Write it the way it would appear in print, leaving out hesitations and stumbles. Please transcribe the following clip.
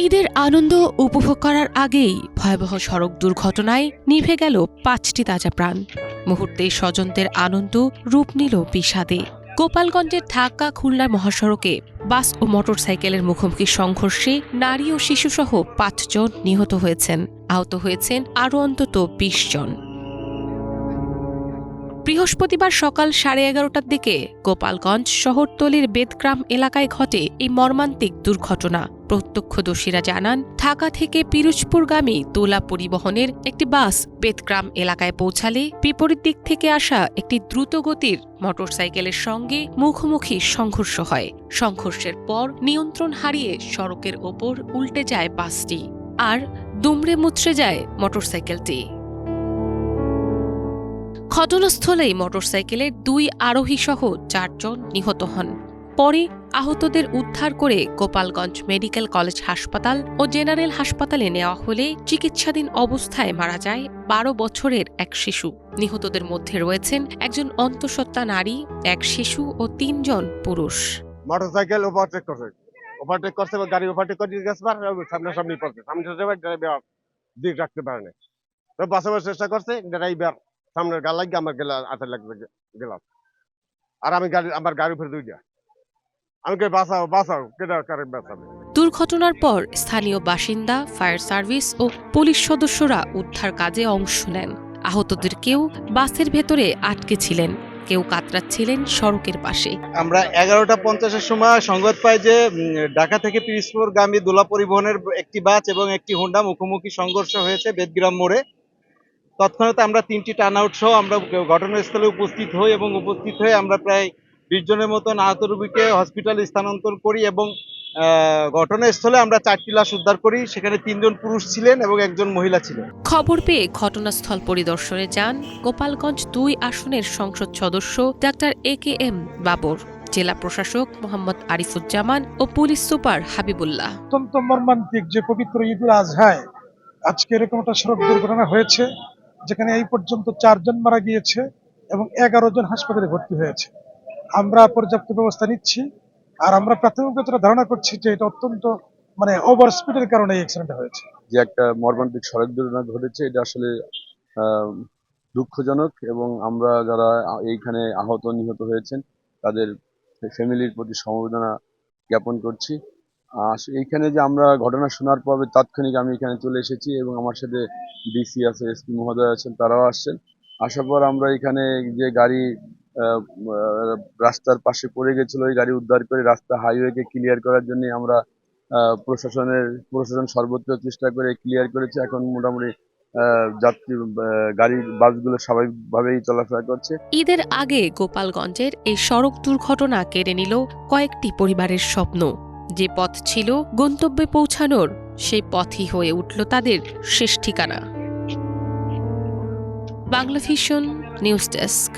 ঈদের আনন্দ উপভোগ করার আগেই ভয়াবহ সড়ক দুর্ঘটনায় নিভে গেল ৫টি তাজা প্রাণ। মুহূর্তেই স্বজনদের আনন্দ রূপ নিল বিষাদে। গোপালগঞ্জের ঢাকা খুলনা মহাসড়কে বাস ও মোটরসাইকেলের মুখোমুখি সংঘর্ষে নারী ও শিশুসহ ৫ জন নিহত হয়েছেন, আহত হয়েছেন আরও অন্তত ২০ জন। বৃহস্পতিবার সকাল 11:30টার দিকে গোপালগঞ্জ শহরতলির বেদগ্রাম এলাকায় ঘটে এই মর্মান্তিক দুর্ঘটনা। প্রত্যক্ষদর্শীরা জানান, ঢাকা থেকে পিরোজপুরগামী তোলা পরিবহনের একটি বাস বেদগ্রাম এলাকায় পৌঁছালে বিপরীত দিক থেকে আসা একটি দ্রুতগতির মোটরসাইকেলের সঙ্গে মুখোমুখি সংঘর্ষ হয়। সংঘর্ষের পর নিয়ন্ত্রণ হারিয়ে সড়কের ওপর উল্টে যায় বাসটি, আর দুমড়ে মুচড়ে যায় মোটরসাইকেলটি। ঘটনাস্থলেই মোটরসাইকেলের ২ আরোহীসহ ৪ জন নিহত হন। পরে আহতদের উদ্ধার করে গোপালগঞ্জ মেডিকেল কলেজ হাসপাতাল ও জেনারেল হাসপাতালে নেওয়া হলে চিকিৎসাধীন অবস্থায় মারা যায় ১২ বছরের এক শিশু। নিহতদের মধ্যে রয়েছেন একজন অন্তঃসত্ত্বা নারী, এক শিশু ও ৩ জন পুরুষ। মোটরসাইকেল ওভারটেক করছে গাড়ি ওভারটেক করে গেছে, সামনাসামনি পড়ছে, সামনে ড্রাইভার দিক রাখতে পারে না, তো বাঁচাবার চেষ্টা করছে ড্রাইভার, সামনের গা লাগিয়ে আমার গেলা হাতে লাগবে গেলাম, আর আমি আমার গাড়ি উপরে দুইটা, আমি বাঁচাও বাঁচাও কেটে বাঁচাবে। দুর্ঘটনার পর স্থানীয় বাসিন্দা, ফায়ার সার্ভিস ও পুলিশ সদস্যরা উদ্ধার কাজে অংশ নেন। আহতদের কেউ বাসের ভেতরে আটকে ছিলেন, কেউ কাতরাচ্ছিলেন সড়কের পাশে। আমরা 11:50-এর সময় সংবাদ পাই যে ঢাকা থেকে পিরোজপুরগামী দোলা পরিবহনের একটি বাস এবং একটি হোন্ডা মুখোমুখি সংঘর্ষ হয়েছে বেদগ্রাম মোড়ে। তৎক্ষণাৎ আমরা 3টি টার্নআউট সহ আমরা ঘটনাস্থলে উপস্থিত হই এবং উপস্থিত হয়ে আমরা প্রায় 20 জনের মতন আহত রোগীকে হসপিটালে স্থানান্তর করি এবং ঘটনাস্থলে আমরা 4টি লাশ উদ্ধার করি। সেখানে 3 জন পুরুষ ছিলেন এবং একজন মহিলা ছিলেন। খবর পেয়ে ঘটনাস্থল পরিদর্শনে যান গোপালগঞ্জ 2 আসনের সংসদ সদস্য ডাক্তার AKM বাবর, জেলা প্রশাসক মোহাম্মদ আরিফুজ্জামান ও পুলিশ সুপার হাবিবুল্লাহ। অত্যন্ত মর্মান্তিক যে পবিত্র ঈদুল আজহায় আজকে এরকম একটা সড়ক দুর্ঘটনা হয়েছে, যেখানে এই পর্যন্ত 4 জন মারা গিয়েছে এবং 11 জন হাসপাতালে ভর্তি হয়েছে। আমরা পর্যাপ্ত ব্যবস্থা নিচ্ছি, আর আমরা প্রাথমিকভাবে ধারণা করছি যে এটা অত্যন্ত ওভার স্পিডের কারণে এই অ্যাক্সিডেন্ট হয়েছে। যে একটা মর্মান্তিক সড়ক দুর্ঘটনা ঘটেছে, এটা আসলে দুঃখজনক, এবং আমরা যারা এইখানে আহত নিহত হয়েছেন তাদের ফ্যামিলির প্রতি সমবেদনা জ্ঞাপন করছি। এইখানে যে আমরা ঘটনা শোনার পর তাৎক্ষণিক আমি এখানে চলে এসেছি এবং আমার সাথে ডিসি আছে, এসপি মহোদয় আছেন, তারাও আসছেন। আসার পর আমরা এখানে যে গাড়ি রাস্তার পাশে পড়ে গেছিল, ওই গাড়ি উদ্ধার করে রাস্তা হাইওয়েকে ক্লিয়ার করার জন্য আমরা প্রশাসন সর্বোচ্চ চেষ্টা করে ক্লিয়ার করেছে। এখন মোটামুটি যাত্রী গাড়ি বাসগুলো স্বাভাবিকভাবেই চলাফেরা করছে। ঈদের আগে গোপালগঞ্জের এই সড়ক দুর্ঘটনা কেড়ে নিল কয়েকটি পরিবারের স্বপ্ন। যে পথ ছিল গন্তব্যে পৌঁছানোর, সেই পথই হয়ে উঠল তাদের শেষ ঠিকানা। Bangla vision news desk.